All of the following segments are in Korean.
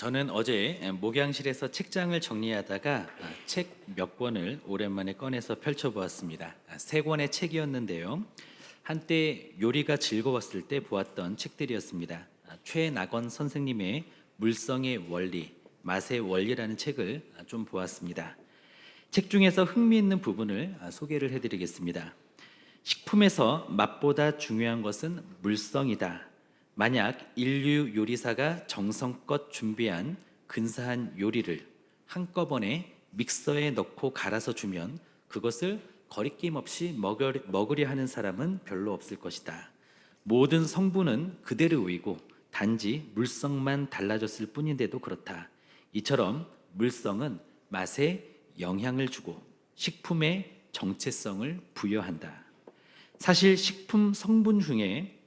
저는 어제 목양실에서 책장을 정리하다가 책 몇 권을 오랜만에 꺼내서 펼쳐보았습니다. 세 권의 책이었는데요. 한때 요리가 즐거웠을 때 보았던 책들이었습니다. 최낙원 선생님의 물성의 원리, 맛의 원리라는 책을 좀 보았습니다. 책 중에서 흥미있는 부분을 소개를 해드리겠습니다. 식품에서 맛보다 중요한 것은 물성이다. 만약 인류 요리사가 정성껏 준비한 근사한 요리를 한꺼번에 믹서에 넣고 갈아서 주면 그것을 거리낌 없이 먹으려 하는 사람은 별로 없을 것이다. 모든 성분은 그대로이고 단지 물성만 달라졌을 뿐인데도 그렇다. 이처럼 물성은 맛에 영향을 주고 식품의 정체성을 부여한다. 사실 식품 성분 중에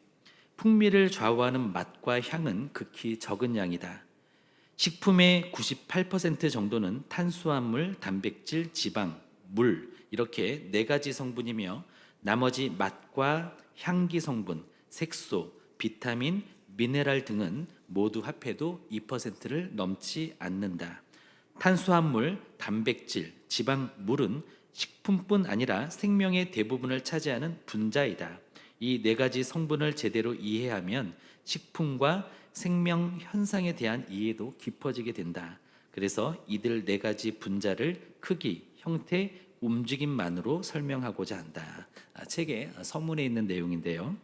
풍미를 좌우하는 맛과 향은 극히 적은 양이다. 식품의 98% 정도는 탄수화물, 단백질, 지방, 물 이렇게 네 가지 성분이며 나머지 맛과 향기 성분, 색소, 비타민, 미네랄 등은 모두 합해도 2%를 넘지 않는다. 탄수화물, 단백질, 지방, 물은 식품뿐 아니라 생명의 대부분을 차지하는 분자이다. 이 네 가지 성분을 제대로 이해하면 식품과 생명 현상에 대한 이해도 깊어지게 된다. 그래서 이들 네 가지 분자를 크기, 형태, 움직임만으로 설명하고자 한다. 책의 서문에 있는 내용인데요.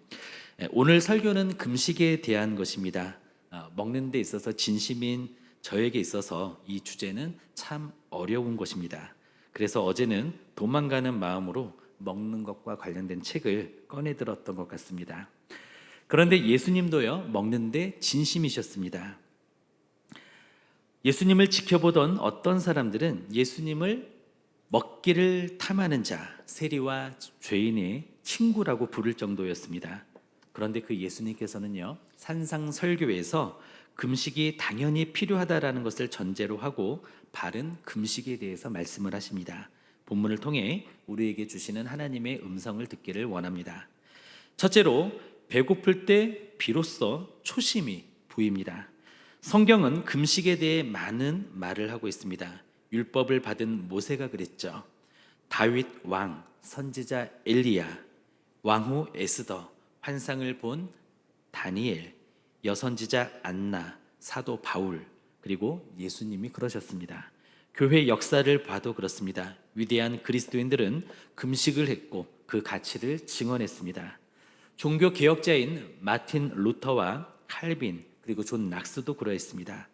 오늘 설교는 금식에 대한 것입니다. 먹는 데 있어서 진심인 저에게 있어서 이 주제는 참 어려운 것입니다. 그래서 어제는 도망가는 마음으로 먹는 것과 관련된 책을 꺼내 들었던 것 같습니다. 그런데 예수님도요, 먹는데 진심이셨습니다. 예수님을 지켜보던 어떤 사람들은 예수님을 먹기를 탐하는 자, 세리와 죄인의 친구라고 부를 정도였습니다. 그런데 그 예수님께서는요, 산상설교에서 금식이 당연히 필요하다라는 것을 전제로 하고 바른 금식에 대해서 말씀을 하십니다. 본문을 통해 우리에게 주시는 하나님의 음성을 듣기를 원합니다. 첫째로, 배고플 때 비로소 초심이 보입니다. 성경은 금식에 대해 많은 말을 하고 있습니다. 율법을 받은 모세가 그랬죠. 다윗 왕, 선지자 엘리야, 왕후 에스더, 환상을 본 다니엘, 여선지자 안나, 사도 바울, 그리고 예수님이 그러셨습니다. 교회 역사를 봐도 그렇습니다. 위대한 그리스도인들은 금식을 했고 그 가치를 증언했습니다. 종교 개혁자인 마틴 루터와 칼빈 그리고 존 낙스도 그러했습니다.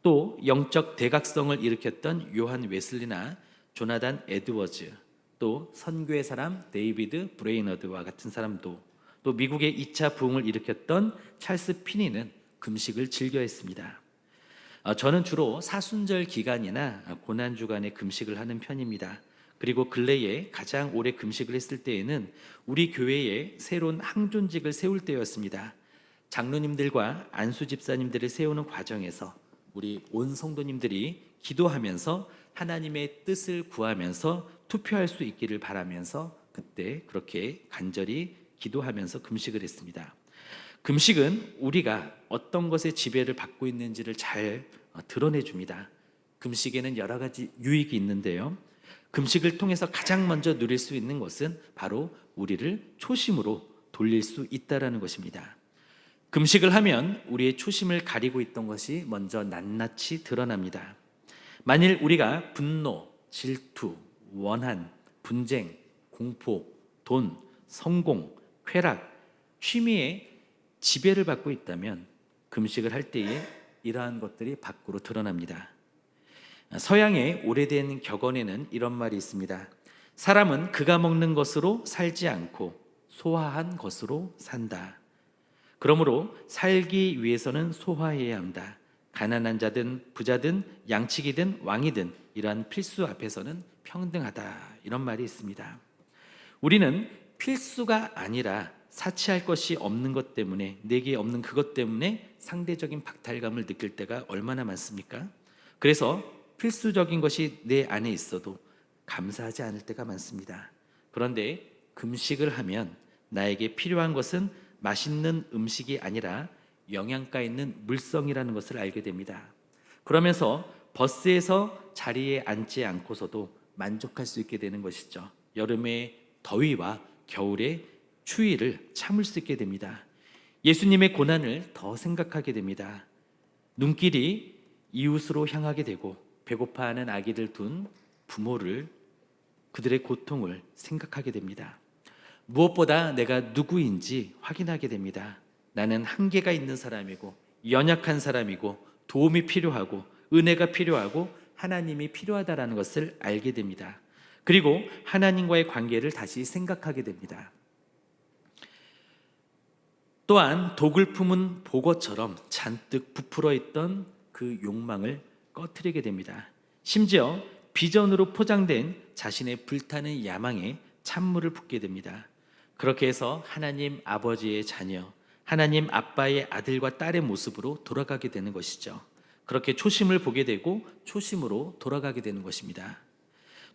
또 영적 대각성을 일으켰던 요한 웨슬리나 조나단 에드워즈, 또 선교의 사람 데이비드 브레이너드와 같은 사람도, 또 미국의 2차 부흥을 일으켰던 찰스 피니는 금식을 즐겨 했습니다. 저는 주로 사순절 기간이나 고난 주간에 금식을 하는 편입니다. 그리고 근래에 가장 오래 금식을 했을 때에는 우리 교회에 새로운 항존직을 세울 때였습니다. 장로님들과 안수 집사님들을 세우는 과정에서 우리 온 성도님들이 기도하면서 하나님의 뜻을 구하면서 투표할 수 있기를 바라면서 그때 그렇게 간절히 기도하면서 금식을 했습니다. 금식은 우리가 어떤 것에 지배를 받고 있는지를 잘 드러내 줍니다. 금식에는 여러 가지 유익이 있는데요. 금식을 통해서 가장 먼저 누릴 수 있는 것은 바로 우리를 초심으로 돌릴 수 있다라는 것입니다. 금식을 하면 우리의 초심을 가리고 있던 것이 먼저 낱낱이 드러납니다. 만일 우리가 분노, 질투, 원한, 분쟁, 공포, 돈, 성공, 쾌락, 취미에 지배를 받고 있다면 금식을 할 때에 이러한 것들이 밖으로 드러납니다. 서양의 오래된 격언에는 이런 말이 있습니다. 사람은 그가 먹는 것으로 살지 않고 소화한 것으로 산다. 그러므로 살기 위해서는 소화해야 한다. 가난한 자든 부자든 양치기든 왕이든 이러한 필수 앞에서는 평등하다. 이런 말이 있습니다. 우리는 필수가 아니라 사치할 것이 없는 것 때문에, 내게 없는 그것 때문에 상대적인 박탈감을 느낄 때가 얼마나 많습니까? 그래서 필수적인 것이 내 안에 있어도 감사하지 않을 때가 많습니다. 그런데 금식을 하면 나에게 필요한 것은 맛있는 음식이 아니라 영양가 있는 물성이라는 것을 알게 됩니다. 그러면서 버스에서 자리에 앉지 않고서도 만족할 수 있게 되는 것이죠. 여름의 더위와 겨울의 추위를 참을 수 있게 됩니다. 예수님의 고난을 더 생각하게 됩니다. 눈길이 이웃으로 향하게 되고 배고파하는 아기를 둔 부모를, 그들의 고통을 생각하게 됩니다. 무엇보다 내가 누구인지 확인하게 됩니다. 나는 한계가 있는 사람이고 연약한 사람이고 도움이 필요하고 은혜가 필요하고 하나님이 필요하다라는 것을 알게 됩니다. 그리고 하나님과의 관계를 다시 생각하게 됩니다. 또한 독을 품은 보거처럼 잔뜩 부풀어 있던 그 욕망을 꺼트리게 됩니다. 심지어 비전으로 포장된 자신의 불타는 야망에 찬물을 붓게 됩니다. 그렇게 해서 하나님 아버지의 자녀, 하나님 아빠의 아들과 딸의 모습으로 돌아가게 되는 것이죠. 그렇게 초심을 보게 되고 초심으로 돌아가게 되는 것입니다.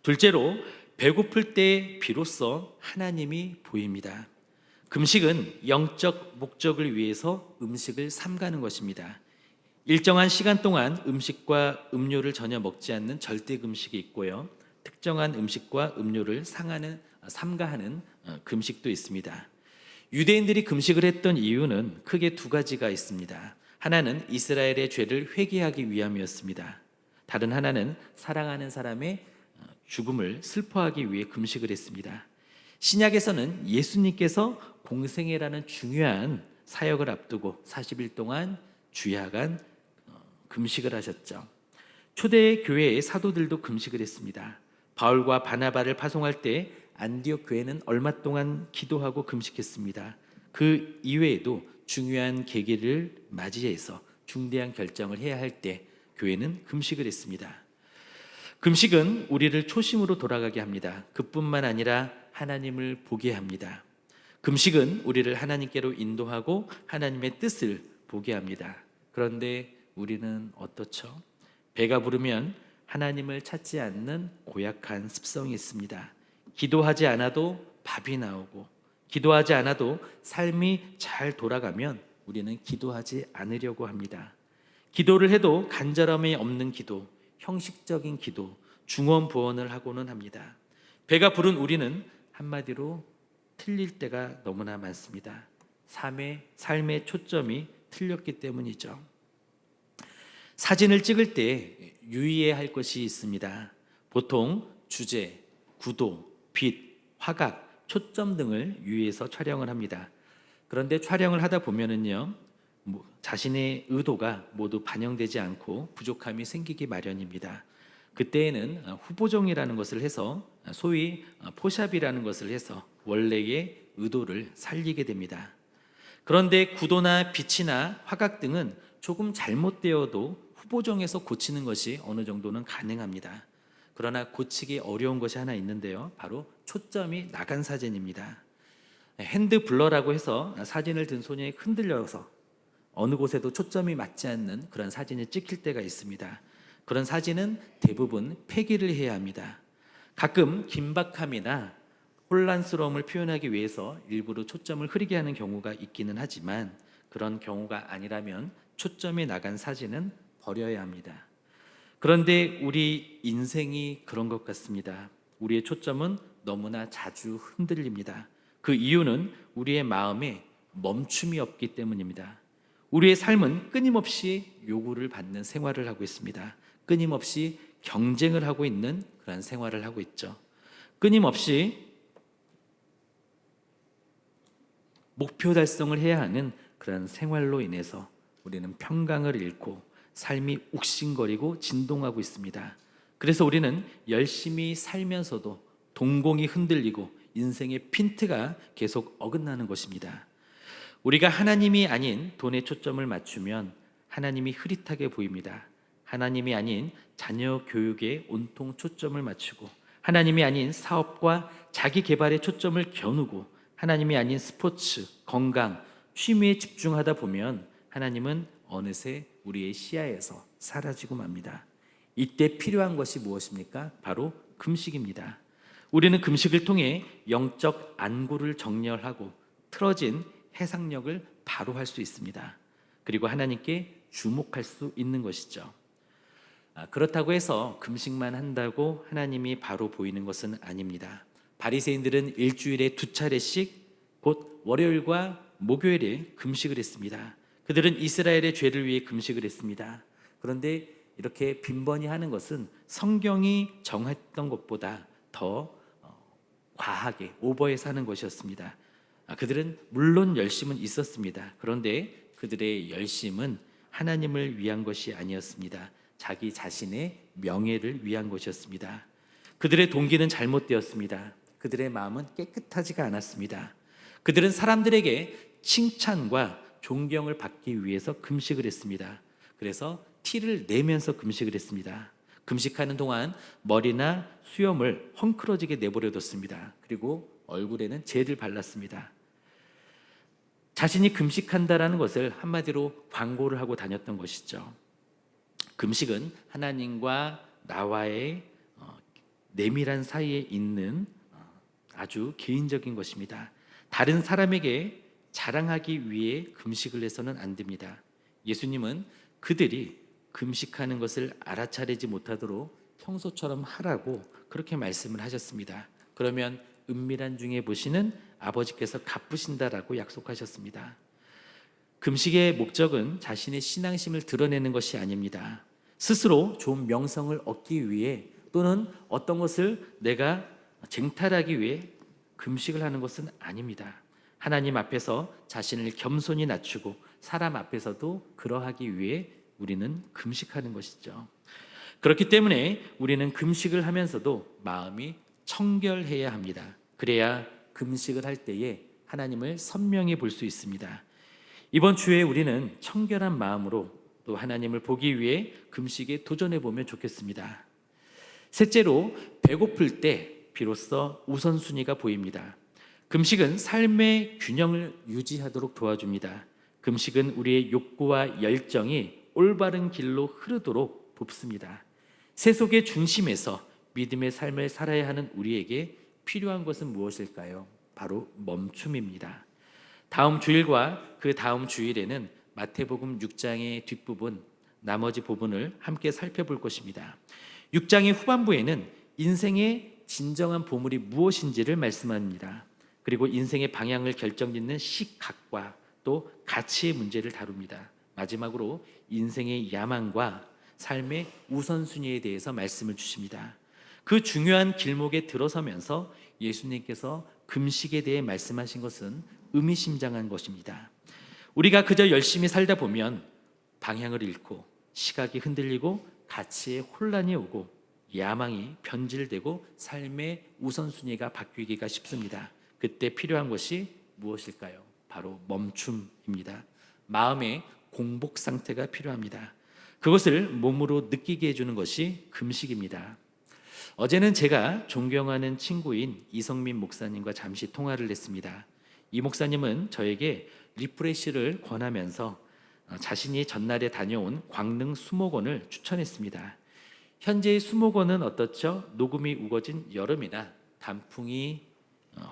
둘째로, 배고플 때 비로소 하나님이 보입니다. 금식은 영적 목적을 위해서 음식을 삼가는 것입니다. 일정한 시간 동안 음식과 음료를 전혀 먹지 않는 절대 금식이 있고요. 특정한 음식과 음료를 삼가하는 금식도 있습니다. 유대인들이 금식을 했던 이유는 크게 두 가지가 있습니다. 하나는 이스라엘의 죄를 회개하기 위함이었습니다. 다른 하나는 사랑하는 사람의 죽음을 슬퍼하기 위해 금식을 했습니다. 신약에서는 예수님께서 공생애라는 중요한 사역을 앞두고 40일 동안 주야간 금식을 하셨죠. 초대 교회의 사도들도 금식을 했습니다. 바울과 바나바를 파송할 때 안디옥 교회는 얼마 동안 기도하고 금식했습니다. 그 이외에도 중요한 계기를 맞이해서 중대한 결정을 해야 할 때 교회는 금식을 했습니다. 금식은 우리를 초심으로 돌아가게 합니다. 그뿐만 아니라 하나님을 보게 합니다. 금식은 우리를 하나님께로 인도하고 하나님의 뜻을 보게 합니다. 그런데 우리는 어떻죠? 배가 부르면 하나님을 찾지 않는 고약한 습성이 있습니다. 기도하지 않아도 밥이 나오고, 기도하지 않아도 삶이 잘 돌아가면 우리는 기도하지 않으려고 합니다. 기도를 해도 간절함이 없는 기도, 형식적인 기도, 중언부언을 하고는 합니다. 배가 부른 우리는 한마디로 틀릴 때가 너무나 많습니다. 삶의 초점이 틀렸기 때문이죠. 사진을 찍을 때 유의해야 할 것이 있습니다. 보통 주제, 구도, 빛, 화각, 초점 등을 유의해서 촬영을 합니다. 그런데 촬영을 하다 보면은요, 자신의 의도가 모두 반영되지 않고 부족함이 생기기 마련입니다. 그때에는 후보정이라는 것을 해서, 소위 포샵이라는 것을 해서 원래의 의도를 살리게 됩니다. 그런데 구도나 빛이나 화각 등은 조금 잘못되어도 후보정에서 고치는 것이 어느 정도는 가능합니다. 그러나 고치기 어려운 것이 하나 있는데요. 바로 초점이 나간 사진입니다. 핸드 블러라고 해서 사진을 든 손이 흔들려서 어느 곳에도 초점이 맞지 않는 그런 사진이 찍힐 때가 있습니다. 그런 사진은 대부분 폐기를 해야 합니다. 가끔 긴박함이나 혼란스러움을 표현하기 위해서 일부러 초점을 흐리게 하는 경우가 있기는 하지만, 그런 경우가 아니라면 초점이 나간 사진은 버려야 합니다. 그런데 우리 인생이 그런 것 같습니다. 우리의 초점은 너무나 자주 흔들립니다. 그 이유는 우리의 마음에 멈춤이 없기 때문입니다. 우리의 삶은 끊임없이 요구를 받는 생활을 하고 있습니다. 끊임없이 경쟁을 하고 있는 그런 생활을 하고 있죠. 끊임없이 목표 달성을 해야 하는 그런 생활로 인해서 우리는 평강을 잃고 삶이 욱신거리고 진동하고 있습니다. 그래서 우리는 열심히 살면서도 동공이 흔들리고 인생의 핀트가 계속 어긋나는 것입니다. 우리가 하나님이 아닌 돈에 초점을 맞추면 하나님이 흐릿하게 보입니다. 하나님이 아닌 자녀 교육에 온통 초점을 맞추고, 하나님이 아닌 사업과 자기 개발에 초점을 겨누고, 하나님이 아닌 스포츠, 건강, 취미에 집중하다 보면 하나님은 어느새 우리의 시야에서 사라지고 맙니다. 이때 필요한 것이 무엇입니까? 바로 금식입니다. 우리는 금식을 통해 영적 안구를 정렬하고 틀어진 해상력을 바로 할 수 있습니다. 그리고 하나님께 주목할 수 있는 것이죠. 그렇다고 해서 금식만 한다고 하나님이 바로 보이는 것은 아닙니다. 바리새인들은 일주일에 2차례씩 곧 월요일과 목요일에 금식을 했습니다. 그들은 이스라엘의 죄를 위해 금식을 했습니다. 그런데 이렇게 빈번히 하는 것은 성경이 정했던 것보다 더 과하게 오버해서 하는 것이었습니다. 그들은 물론 열심은 있었습니다. 그런데 그들의 열심은 하나님을 위한 것이 아니었습니다. 자기 자신의 명예를 위한 것이었습니다. 그들의 동기는 잘못되었습니다. 그들의 마음은 깨끗하지가 않았습니다. 그들은 사람들에게 칭찬과 존경을 받기 위해서 금식을 했습니다. 그래서 티를 내면서 금식을 했습니다. 금식하는 동안 머리나 수염을 헝클어지게 내버려뒀습니다. 그리고 얼굴에는 젤을 발랐습니다. 자신이 금식한다라는 것을 한마디로 광고를 하고 다녔던 것이죠. 금식은 하나님과 나와의 내밀한 사이에 있는 아주 개인적인 것입니다. 다른 사람에게 자랑하기 위해 금식을 해서는 안 됩니다. 예수님은 그들이 금식하는 것을 알아차리지 못하도록 평소처럼 하라고 그렇게 말씀을 하셨습니다. 그러면 은밀한 중에 보시는 아버지께서 갚으신다라고 약속하셨습니다. 금식의 목적은 자신의 신앙심을 드러내는 것이 아닙니다. 스스로 좋은 명성을 얻기 위해 또는 어떤 것을 내가 쟁탈하기 위해 금식을 하는 것은 아닙니다. 하나님 앞에서 자신을 겸손히 낮추고 사람 앞에서도 그러하기 위해 우리는 금식하는 것이죠. 그렇기 때문에 우리는 금식을 하면서도 마음이 청결해야 합니다. 그래야 금식을 할 때에 하나님을 선명히 볼 수 있습니다. 이번 주에 우리는 청결한 마음으로 또 하나님을 보기 위해 금식에 도전해 보면 좋겠습니다. 셋째로, 배고플 때 비로소 우선순위가 보입니다. 금식은 삶의 균형을 유지하도록 도와줍니다. 금식은 우리의 욕구와 열정이 올바른 길로 흐르도록 돕습니다. 세속의 중심에서 믿음의 삶을 살아야 하는 우리에게 필요한 것은 무엇일까요? 바로 멈춤입니다. 다음 주일과 그 다음 주일에는 마태복음 6장의 뒷부분, 나머지 부분을 함께 살펴볼 것입니다. 6장의 후반부에는 인생의 진정한 보물이 무엇인지를 말씀합니다. 그리고 인생의 방향을 결정짓는 시각과 또 가치의 문제를 다룹니다. 마지막으로 인생의 야망과 삶의 우선순위에 대해서 말씀을 주십니다. 그 중요한 길목에 들어서면서 예수님께서 금식에 대해 말씀하신 것은 의미심장한 것입니다. 우리가 그저 열심히 살다 보면 방향을 잃고 시각이 흔들리고 가치에 혼란이 오고 야망이 변질되고 삶의 우선순위가 바뀌기가 쉽습니다. 그때 필요한 것이 무엇일까요? 바로 멈춤입니다. 마음의 공복 상태가 필요합니다. 그것을 몸으로 느끼게 해주는 것이 금식입니다. 어제는 제가 존경하는 친구인 이성민 목사님과 잠시 통화를 했습니다. 이 목사님은 저에게 리프레시를 권하면서 자신이 전날에 다녀온 광릉 수목원을 추천했습니다. 현재의 수목원은 어떻죠? 녹음이 우거진 여름이나 단풍이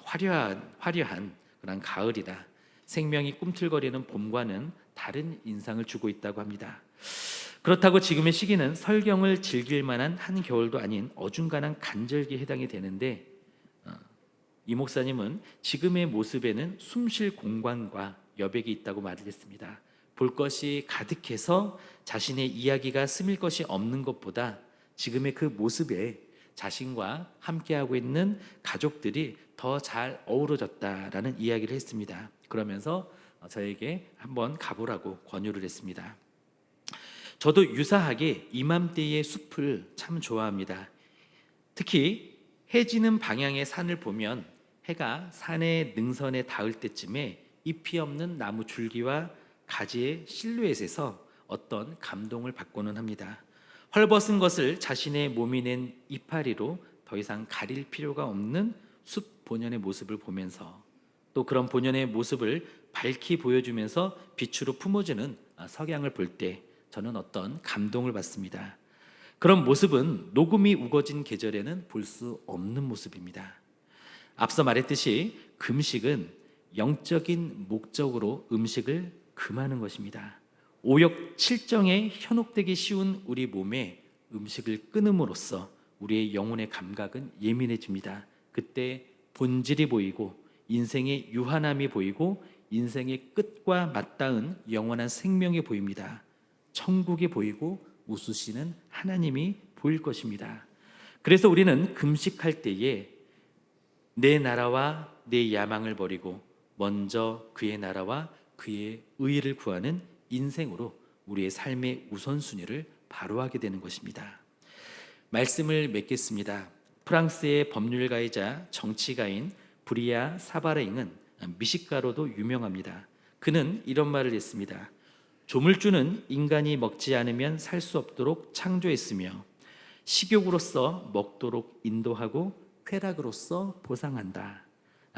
화려한 그런 가을이다. 생명이 꿈틀거리는 봄과는 다른 인상을 주고 있다고 합니다. 그렇다고 지금의 시기는 설경을 즐길 만한 한겨울도 아닌 어중간한 간절기에 해당이 되는데 이 목사님은 지금의 모습에는 숨쉴 공간과 여백이 있다고 말을 했습니다. 볼 것이 가득해서 자신의 이야기가 스밀 것이 없는 것보다 지금의 그 모습에 자신과 함께하고 있는 가족들이 더 잘 어우러졌다라는 이야기를 했습니다. 그러면서 저에게 한번 가보라고 권유를 했습니다. 저도 유사하게 이맘때의 숲을 참 좋아합니다. 특히 해 지는 방향의 산을 보면 해가 산의 능선에 닿을 때쯤에 잎이 없는 나무 줄기와 가지의 실루엣에서 어떤 감동을 받고는 합니다. 헐벗은 것을 자신의 몸이 낸 이파리로 더 이상 가릴 필요가 없는 숲 본연의 모습을 보면서 또 그런 본연의 모습을 밝히 보여주면서 빛으로 품어주는 석양을 볼 때 저는 어떤 감동을 받습니다. 그런 모습은 녹음이 우거진 계절에는 볼 수 없는 모습입니다. 앞서 말했듯이 금식은 영적인 목적으로 음식을 금하는 것입니다. 오욕 칠정에 현혹되기 쉬운 우리 몸에 음식을 끊음으로써 우리의 영혼의 감각은 예민해집니다. 그때 본질이 보이고 인생의 유한함이 보이고 인생의 끝과 맞닿은 영원한 생명이 보입니다. 천국이 보이고 웃으시는 하나님이 보일 것입니다. 그래서 우리는 금식할 때에 내 나라와 내 야망을 버리고 먼저 그의 나라와 그의 의를 구하는 인생으로 우리의 삶의 우선순위를 바로하게 되는 것입니다. 말씀을 맺겠습니다. 프랑스의 법률가이자 정치가인 브리아 사바랭은 미식가로도 유명합니다. 그는 이런 말을 했습니다. 조물주는 인간이 먹지 않으면 살 수 없도록 창조했으며 식욕으로서 먹도록 인도하고 쾌락으로서 보상한다.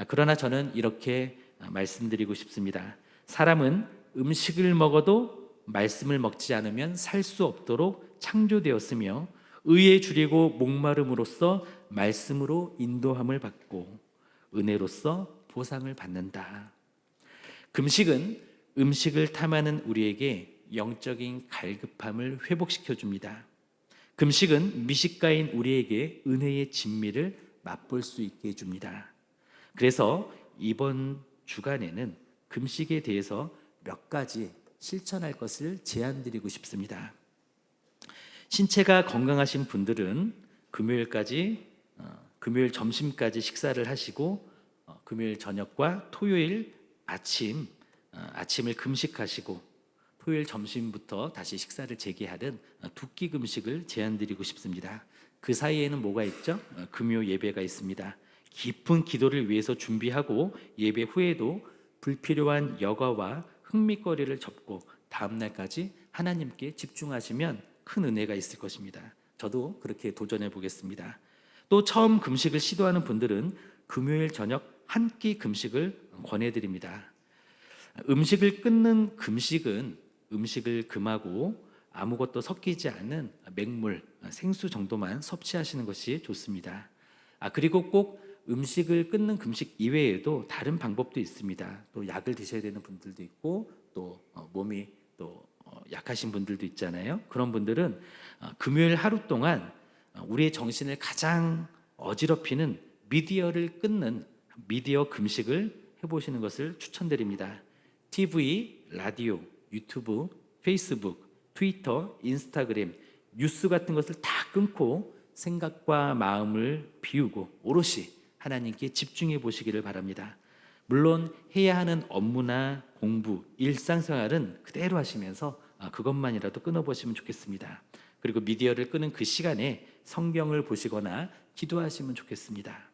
그러나 저는 이렇게 말씀드리고 싶습니다. 사람은 음식을 먹어도 말씀을 먹지 않으면 살 수 없도록 창조되었으며 의에 줄이고 목마름으로써 말씀으로 인도함을 받고 은혜로서 보상을 받는다. 금식은 음식을 탐하는 우리에게 영적인 갈급함을 회복시켜 줍니다. 금식은 미식가인 우리에게 은혜의 진미를 맛볼 수 있게 해줍니다. 그래서 이번 주간에는 금식에 대해서 몇 가지 실천할 것을 제안드리고 싶습니다. 신체가 건강하신 분들은 금요일 점심까지 식사를 하시고 금요일 저녁과 토요일 아침을 금식하시고 토요일 점심부터 다시 식사를 재개하는 두 끼 금식을 제안드리고 싶습니다. 그 사이에는 뭐가 있죠? 금요 예배가 있습니다. 깊은 기도를 위해서 준비하고 예배 후에도 불필요한 여가와 흥미거리를 접고 다음 날까지 하나님께 집중하시면 큰 은혜가 있을 것입니다. 저도 그렇게 도전해 보겠습니다. 또 처음 금식을 시도하는 분들은 금요일 저녁 한 끼 금식을 권해드립니다. 음식을 끊는 금식은 음식을 금하고 아무것도 섞이지 않은 맹물, 생수 정도만 섭취하시는 것이 좋습니다. 그리고 꼭 음식을 끊는 금식 이외에도 다른 방법도 있습니다. 또 약을 드셔야 되는 분들도 있고 또 몸이 또 약하신 분들도 있잖아요. 그런 분들은 금요일 하루 동안 우리의 정신을 가장 어지럽히는 미디어를 끊는 미디어 금식을 해보시는 것을 추천드립니다. TV, 라디오, 유튜브, 페이스북, 트위터, 인스타그램, 뉴스 같은 것을 다 끊고 생각과 마음을 비우고 오롯이 하나님께 집중해 보시기를 바랍니다. 물론 해야 하는 업무나 공부, 일상생활은 그대로 하시면서 그것만이라도 끊어보시면 좋겠습니다. 그리고 미디어를 끄는 그 시간에 성경을 보시거나 기도하시면 좋겠습니다.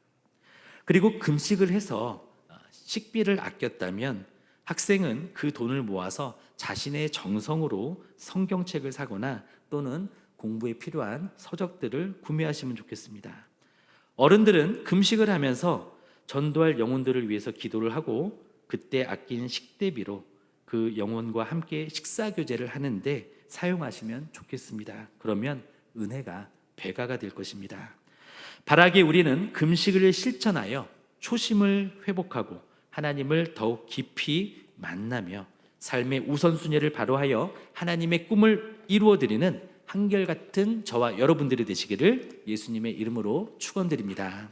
그리고 금식을 해서 식비를 아꼈다면 학생은 그 돈을 모아서 자신의 정성으로 성경책을 사거나 또는 공부에 필요한 서적들을 구매하시면 좋겠습니다. 어른들은 금식을 하면서 전도할 영혼들을 위해서 기도를 하고 그때 아낀 식대비로 그 영혼과 함께 식사교제를 하는데 사용하시면 좋겠습니다. 그러면 은혜가 배가가 될 것입니다. 바라기 우리는 금식을 실천하여 초심을 회복하고 하나님을 더욱 깊이 만나며 삶의 우선순위를 바로하여 하나님의 꿈을 이루어드리는 한결같은 저와 여러분들이 되시기를 예수님의 이름으로 축원드립니다.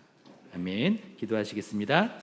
아멘. 기도하시겠습니다.